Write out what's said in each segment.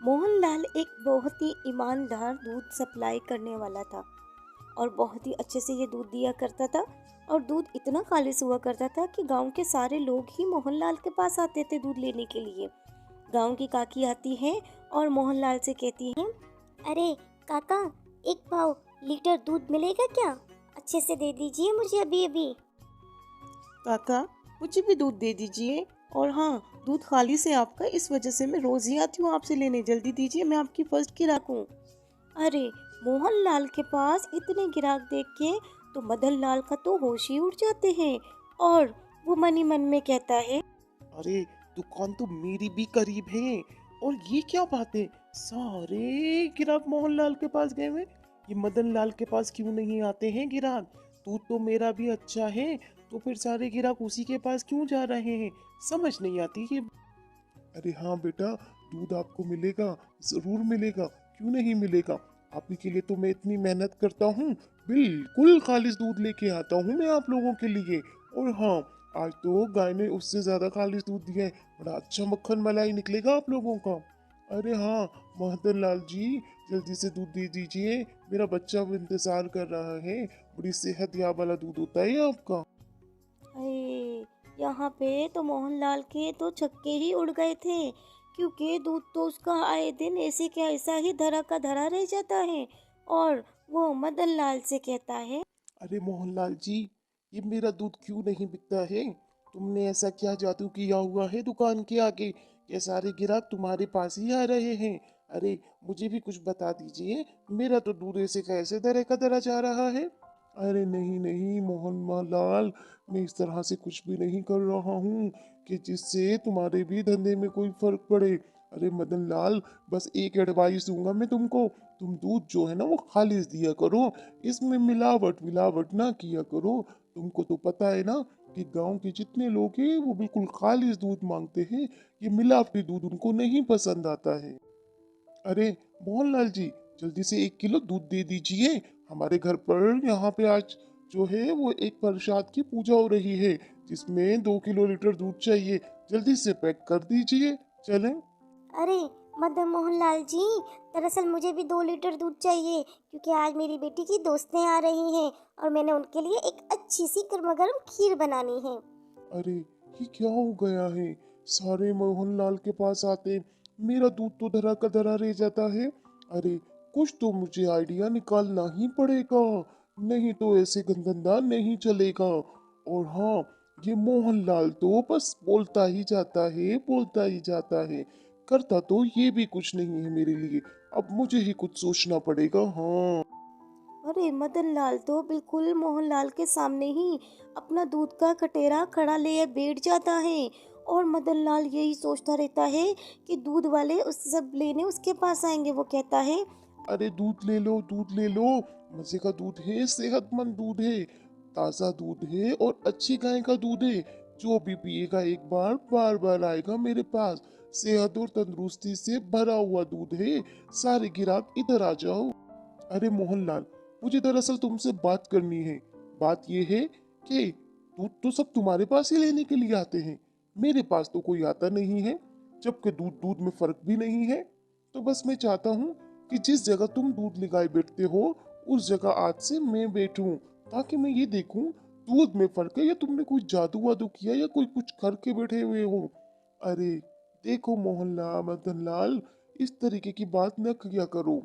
मोहनलाल एक बहुत ही ईमानदार दूध सप्लाई करने वाला था और बहुत ही अच्छे से ये दूध दिया करता था। और दूध इतना खालिश हुआ करता था कि गांव के सारे लोग ही मोहनलाल के पास आते थे दूध लेने के लिए। गांव की काकी आती हैं और मोहनलाल से कहती हैं, अरे काका, एक पाव लीटर दूध मिलेगा क्या? अच्छे से दे दीजिए मुझे अभी अभी। काका, मुझे भी दूध दे दीजिए। और हाँ, दूध खाली से आपका, इस वजह से मैं रोज ही आती हूँ आपसे लेने। जल्दी दीजिए, मैं आपकी फर्स्ट गिराक हूँ। अरे मोहनलाल के पास इतने ग्राहक देख के तो मदन लाल का तो होश ही उड़ जाते हैं और वो मन ही मन में कहता है, अरे दुकान तो मेरी भी करीब है। और ये क्या बात है, सारे गिराक मोहनलाल के पास गए हुए, ये मदन लाल के पास क्यों नहीं आते हैं गिराक? दूध तो मेरा भी अच्छा है, तो फिर सारे गिराक उसी के पास क्यों जा रहे हैं? समझ नहीं आती ये। अरे हाँ बेटा, दूध आपको मिलेगा, जरूर मिलेगा, क्यों नहीं मिलेगा। आप ही के लिए तो मैं इतनी मेहनत करता हूँ, बिल्कुल खालिश दूध लेके आता हूँ मैं आप लोगों के लिए। और हाँ, आज तो गाय ने उससे ज्यादा खालिश दूध दिया है, बड़ा अच्छा मक्खन मलाई निकलेगा आप लोगों का। अरे हाँ मदन लाल जी, जल्दी से दूध दे दीजिए, मेरा बच्चा भी इंतजार कर रहा है। बड़ी सेहत याब वाला दूध होता है आपका। अरे यहाँ पे तो मोहनलाल के तो छक्के ही उड़ गए थे, क्योंकि दूध तो उसका आए दिन ऐसे क्या ऐसा ही धरा का धरा रह जाता है। और वो मदन लाल से कहता है, अरे मोहनलाल जी, ये मेरा दूध क्यों नहीं बिकता है? तुमने ऐसा क्या जादू किया हुआ है दुकान के आगे, ये सारे ग्राहक तुम्हारे पास ही आ रहे हैं? अरे मुझे भी कुछ बता दीजिए, मेरा तो दूध ऐसे कैसे दरे का दरा जा रहा है? अरे नहीं नहीं मोहन लाल, मैं इस तरह से कुछ भी नहीं कर रहा हूँ कि जिससे तुम्हारे भी धंधे में कोई फर्क पड़े। अरे मदन लाल, बस एक एडवाइस दूंगा मैं तुमको, तुम दूध जो है ना वो खालिश दिया करो, इसमें मिलावट मिलावट ना किया करो। तुमको तो पता है ना कि गांव के जितने लोग हैं वो बिल्कुल खालिश दूध मांगते हैं, ये मिलावटी दूध उनको नहीं पसंद आता है। अरे मोहनलाल जी, जल्दी से 1 किलो दूध दे दीजिए। हमारे घर पर यहाँ पे आज जो है वो एक प्रसाद की पूजा हो रही है, जिसमें 2 किलो लीटर दूध चाहिए। जल्दी से पैक कर दीजिए। चलें। अरे मदन मोहन लाल जी, दरअसल मुझे भी 2 लीटर दूध चाहिए, क्योंकि आज मेरी बेटी की दोस्तें आ रही हैं और मैंने उनके लिए एक अच्छी सी गर्मा गर्म खीर बनानी है। अरे ये क्या हो गया है, सारे मोहनलाल के पास आते, मेरा दूध तो धरा का धरा रह जाता है। अरे कुछ तो मुझे आइडिया निकालना ही पड़ेगा, नहीं तो ऐसे धंधा नहीं चलेगा। और हाँ, ये मोहनलाल तो बस बोलता ही जाता है, बोलता ही जाता है, करता तो ये भी कुछ नहीं है मेरे लिए। अब मुझे ही कुछ सोचना पड़ेगा। हाँ अरे मदन लाल तो बिल्कुल मोहनलाल के सामने ही अपना दूध का कटेरा खड़ा ले बैठ जाता है। और मदन लाल यही सोचता रहता है कि दूध वाले उस सब लेने उसके पास आएंगे। वो कहता है, अरे दूध ले लो, दूध ले लो, मजे का दूध है, सेहतमंद दूध है, ताजा दूध है और अच्छी गाय का दूध है। जो भी पिएगा एक बार बार बार आएगा मेरे पास। सेहत और तंदुरुस्ती से भरा हुआ दूध है। सारे गिराक इधर आ जाओ। अरे मोहनलाल, मुझे दरअसल तुमसे बात करनी है। बात ये है कि दूध तो सब तुम्हारे पास ही लेने के लिए आते हैं, मेरे पास तो कोई आता नहीं है, जबकि दूध दूध में फर्क भी नहीं है। तो बस मैं चाहता हूँ कि जिस जगह तुम दूध लगाए बैठते हो, उस जगह आज से मैं बैठूं, ताकि मैं ये देखूं दूध में फर्क है या तुमने कोई जादू वादू किया या कोई कुछ करके बैठे हुए हो। अरे देखो मोहनलाल, मदन लाल, इस तरीके की बात न किया करो।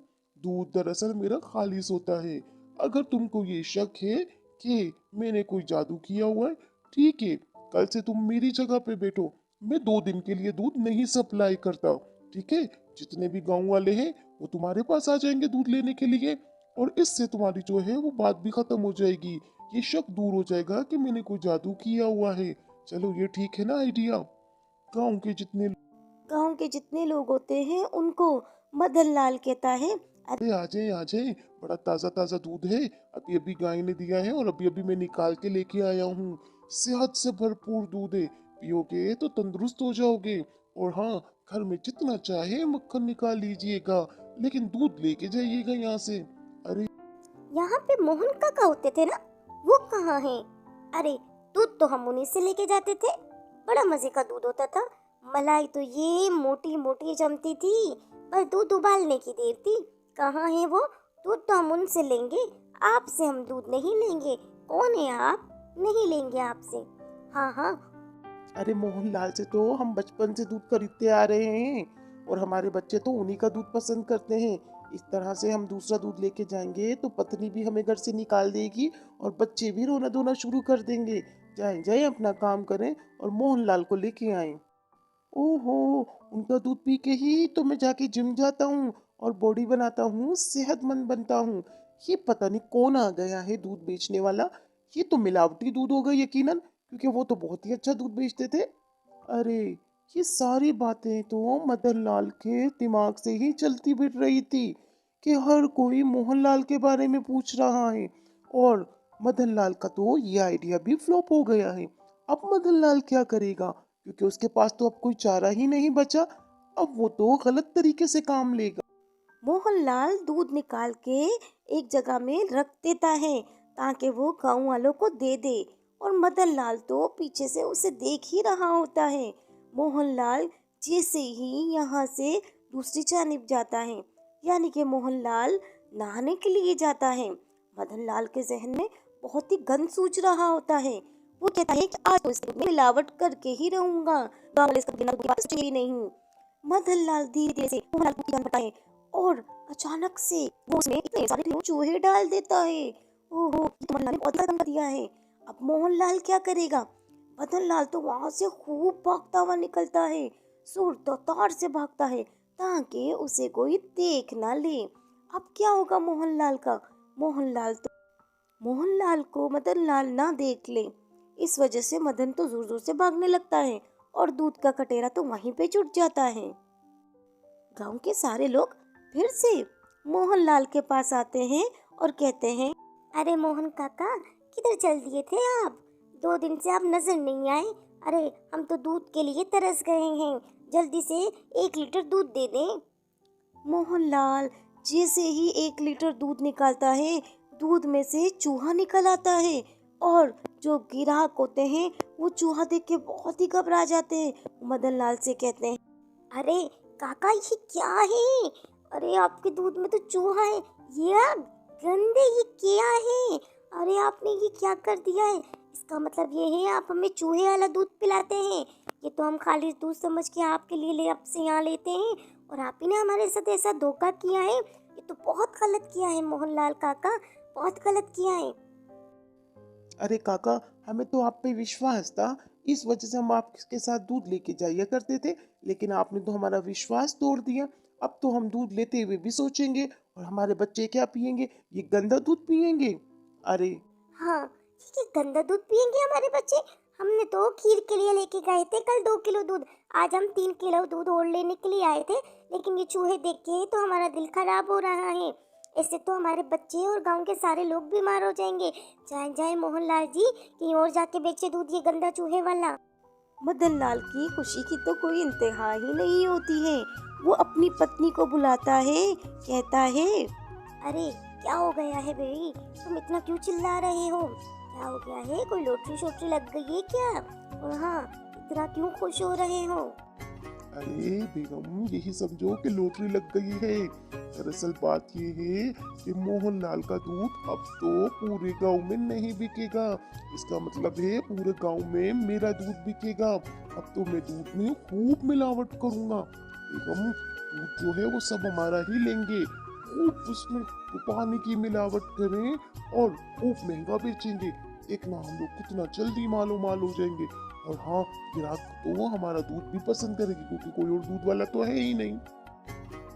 दूध दरअसल मेरा खालिश होता है। अगर तुमको ये शक है कि मैंने कोई जादू किया हुआ है, ठीक है, कल से तुम मेरी जगह पे बैठो। मैं 2 दिन के लिए दूध नहीं सप्लाई करता, ठीक है। जितने भी गांव वाले हैं वो तुम्हारे पास आ जाएंगे दूध लेने के लिए, और इससे तुम्हारी जो है वो बात भी खत्म हो जाएगी। ये शक दूर हो जाएगा कि मैंने कोई जादू किया हुआ है। चलो ये ठीक है ना आइडिया? गांव के जितने गांव के जितने लोग होते हैं उनको मदन लाल कहता है, अरे आ जाए आ जाए, बड़ा ताजा ताजा दूध है, अभी अभी गाय ने दिया है और अभी अभी मैं निकाल के लेके आया हूँ। सेहत से भरपूर दूध है, पियोगे तो तंदुरुस्त हो जाओगे। और हाँ, घर में जितना चाहे मक्खन निकाल लीजिएगा, लेकिन दूध लेके जाइएगा यहाँ से। अरे यहाँ पे मोहन काका होते थे ना, वो कहाँ हैं? अरे दूध तो हम उन्हीं से लेके जाते थे, बड़ा मजे का दूध होता था। मलाई तो ये मोटी मोटी जमती थी, बस दूध उबालने की देर थी। कहाँ है वो? दूध तो हम उनसे लेंगे, आपसे हम दूध नहीं लेंगे। कौन है आप? नहीं लेंगे आपसे। हाँ हाँ। अरे मोहनलाल से तो हम बचपन से दूध खरीदते आ रहे हैं और हमारे बच्चे तो उन्हीं का दूध पसंद करते हैं। इस तरह से हम दूसरा दूध लेके जाएंगे तो पत्नी भी हमें घर से निकाल देगी और बच्चे भी रोना धोना शुरू कर देंगे। जाएं जाएं अपना काम करें और मोहनलाल को लेके आएं। ओहो, उनका दूध पी के ही तो मैं जाके जिम जाता हूँ और बॉडी बनाता हूँ, सेहतमंद बनता हूँ। ये पता नहीं कौन आ गया है दूध बेचने वाला। ये तो मिलावटी दूध होगा यकीनन, क्योंकि वो तो बहुत ही अच्छा दूध बेचते थे। अरे, ये सारी बातें तो मदन लाल के दिमाग से ही चलती फिर रही थी कि हर कोई मोहनलाल के बारे में पूछ रहा है और मदन लाल का तो ये आइडिया भी फ्लॉप हो गया है। अब मदन लाल क्या करेगा, क्योंकि उसके पास तो अब कोई चारा ही नहीं बचा। अब वो तो गलत तरीके से काम लेगा। मोहनलाल दूध निकाल के एक जगह में रख देता है ताकि वो गांव वालों को दे दे, और मदन लाल तो पीछे से उसे देख ही रहा होता है। मोहनलाल जैसे ही यहाँ से दूसरी जानिब जाता है, यानी कि मोहनलाल नहाने के लिए जाता है, मदन लाल के जहन में बहुत ही गंद सूझ रहा होता है। वो कहता है कि आज तो इस दूध में मिलावट करके ही रहूंगा, गाँव वाले इसका बिना दूध के बात सोचेंगे ही नहीं। मदन लाल धीरे धीरे से मोहनलाल को गंद बताए और अचानक से वो उसमें इतने सारे चूहे डाल देता है। ओहो, ये तो मदन लाल ने बहुत गंद कर दिया है। अब मोहनलाल क्या करेगा? मदन लाल तो वहां से खूब भागता हुआ निकलता है, जोर से भागता है ताकि उसे कोई देख ना ले। अब क्या होगा मोहनलाल का? मोहनलाल को मदन लाल ना देख ले, इस वजह से मदन तो जोर जोर से भागने लगता है और दूध का कटोरा तो वहीं पे छूट जाता है। गांव के सारे लोग फिर से मोहनलाल के पास आते हैं और कहते हैं, अरे मोहन काका, किधर चल दिए थे आप? 2 दिन से आप नजर नहीं आए। अरे हम तो दूध के लिए तरस गए हैं, जल्दी से 1 लीटर दूध दे दें। मोहनलाल जैसे ही 1 लीटर दूध निकालता है, दूध में से चूहा निकल आता है और जो ग्राहक होते हैं वो चूहा देख के बहुत ही घबरा जाते हैं। मदन लाल से कहते हैं, अरे काका, ये क्या है? अरे आपके दूध में तो चूहा है। ये आप गंदे, ये क्या है? अरे आपने ये क्या कर दिया है? इसका मतलब ये है आप हमें चूहे वाला दूध पिलाते हैं। ये तो हम खाली दूध समझ के आपके लिए ले आपसे यहाँ लेते हैं, और आप ही ने हमारे साथ ऐसा धोखा किया है। ये तो बहुत गलत किया है मोहनलाल काका, बहुत गलत किया है। अरे काका, हमें तो आप पे विश्वास था, इस वजह से हम आपके साथ दूध लेके जाया करते थे, लेकिन आपने तो हमारा विश्वास तोड़ दिया। अब तो हम दूध लेते हुए भी सोचेंगे और हमारे बच्चे क्या पिएंगे? ये गंदा दूध पिएंगे। अरे हाँ, ये गंदा दूध पियेंगे हमारे बच्चे? हमने तो खीर के लिए लेके गए थे कल 2 किलो दूध, आज हम 3 किलो दूध और लेने के लिए आए थे, लेकिन ये चूहे देख के तो हमारा दिल खराब हो रहा है। इससे तो हमारे बच्चे और गांव के सारे लोग बीमार हो जाएंगे। जाए जाए मोहनलाल जी, कहीं और जाके बेचे दूध ये गंदा चूहे वाला। मदन लाल की खुशी की तो कोई इंतहा ही नहीं होती है। वो अपनी पत्नी को बुलाता है, कहता है, अरे क्या हो गया है बेबी, तुम इतना क्यों चिल्ला रहे हो? क्या हो गया है? कोई लॉटरी शॉटरी लग गई है क्या? और हाँ, इतना क्यों खुश हो रहे हो? अरे बेगम, यही समझो कि लॉटरी लग गई है। दरअसल बात ये है कि मोहनलाल का दूध अब तो पूरे गांव में नहीं बिकेगा। इसका मतलब है पूरे गांव में मेरा दूध बिकेगा। अब तो मैं दूध में खूब मिलावट करूंगा। बेगम, दूध जो है वो सब हमारा ही लेंगे, खूब उसमें पानी की मिलावट करें और खूब महंगा बेचेंगे। देखना हम लोग कितना जल्दी मालो माल हो जाएंगे। और हाँ, ग्राहक तो हमारा दूध भी पसंद करेगी, क्योंकि कोई और दूध वाला तो है ही नहीं।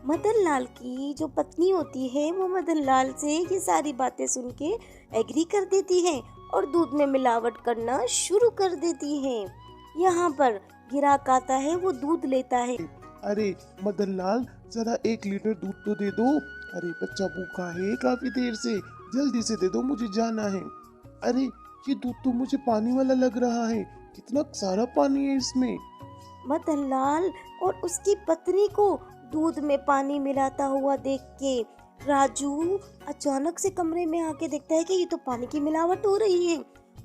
मदन लाल की जो पत्नी होती है वो मदन लाल से ये सारी बातें सुन के एग्री कर देती है और दूध में मिलावट करना शुरू कर देती है। यहाँ पर ग्राहक आता है, वो दूध लेता है। अरे मदन लाल, जरा 1 लीटर दूध तो दे दो। अरे बच्चा भूखा है काफी देर से, जल्दी से दे दो, मुझे जाना है। अरे ये दूध तो मुझे पानी वाला लग रहा है, कितना सारा पानी है इसमें। मदन लाल और उसकी पत्नी को दूध में पानी मिलाता हुआ देख के राजू अचानक से कमरे में आके देखता है कि ये तो पानी की मिलावट हो रही है।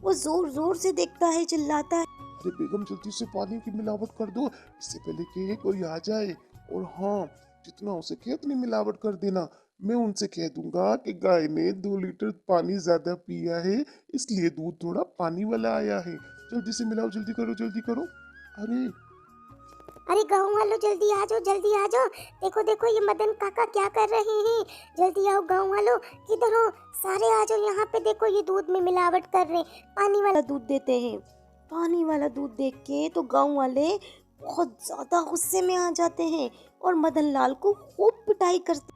वो जोर जोर से देखता है, चिल्लाता है, अरे बेगम, जल्दी से पानी की मिलावट कर दो, इससे पहले कि कोई आ जाए। और हाँ, जितना हो सके अपनी मिलावट कर देना। मैं उनसे कह दूंगा कि गाय ने 2 लीटर पानी ज्यादा पिया है, इसलिए दूध थोड़ा पानी वाला आया है। जल्दी से मिलाओ, जल्दी करो, जल्दी करो। अरे अरे गाँव वालों जल्दी आ जाओ, जल्दी आ जाओ। देखो देखो ये मदन काका क्या कर रहे हैं। जल्दी आओ गाँव वालों, किधर हो? सारे आ जाओ यहाँ पे। देखो ये दूध में मिलावट कर रहे हैं, पानी वाला। दूध देते हैं। पानी वाला दूध देख के तो गांव वाले बहुत ज्यादा गुस्से में आ जाते हैं और मदन लाल को खूब पिटाई करते।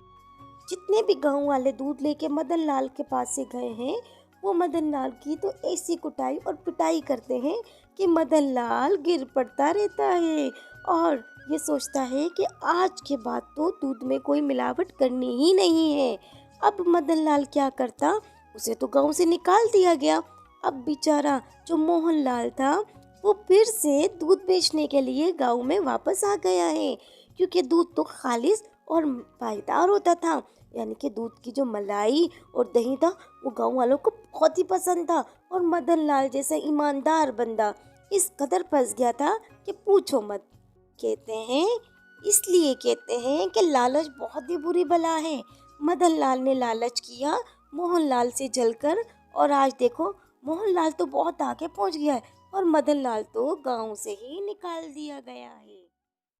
जितने भी गांव वाले दूध लेके मदन लाल के पास से गए हैं, वो मदन लाल की तो ऐसी कुटाई और पिटाई करते हैं कि मदन लाल गिर पड़ता रहता है और ये सोचता है कि आज के बाद तो दूध में कोई मिलावट करनी ही नहीं है। अब मदन लाल क्या करता, उसे तो गांव से निकाल दिया गया। अब बेचारा जो मोहन लाल था वो फिर से दूध बेचने के लिए गांव में वापस आ गया है, क्योंकि दूध तो खालिस और पायदार होता था। यानी कि दूध की जो मलाई और दही था वो गांव वालों को बहुत ही पसंद था और मदन लाल जैसा ईमानदार बंदा इस कदर फंस गया था कि पूछो मत। इसलिए कहते हैं कि लालच बहुत ही बुरी बला है। मदन लाल ने लालच किया मोहन लाल से जलकर, और आज देखो मोहन लाल तो बहुत आगे पहुंच गया है और मदन लाल तो गांव से ही निकाल दिया गया है।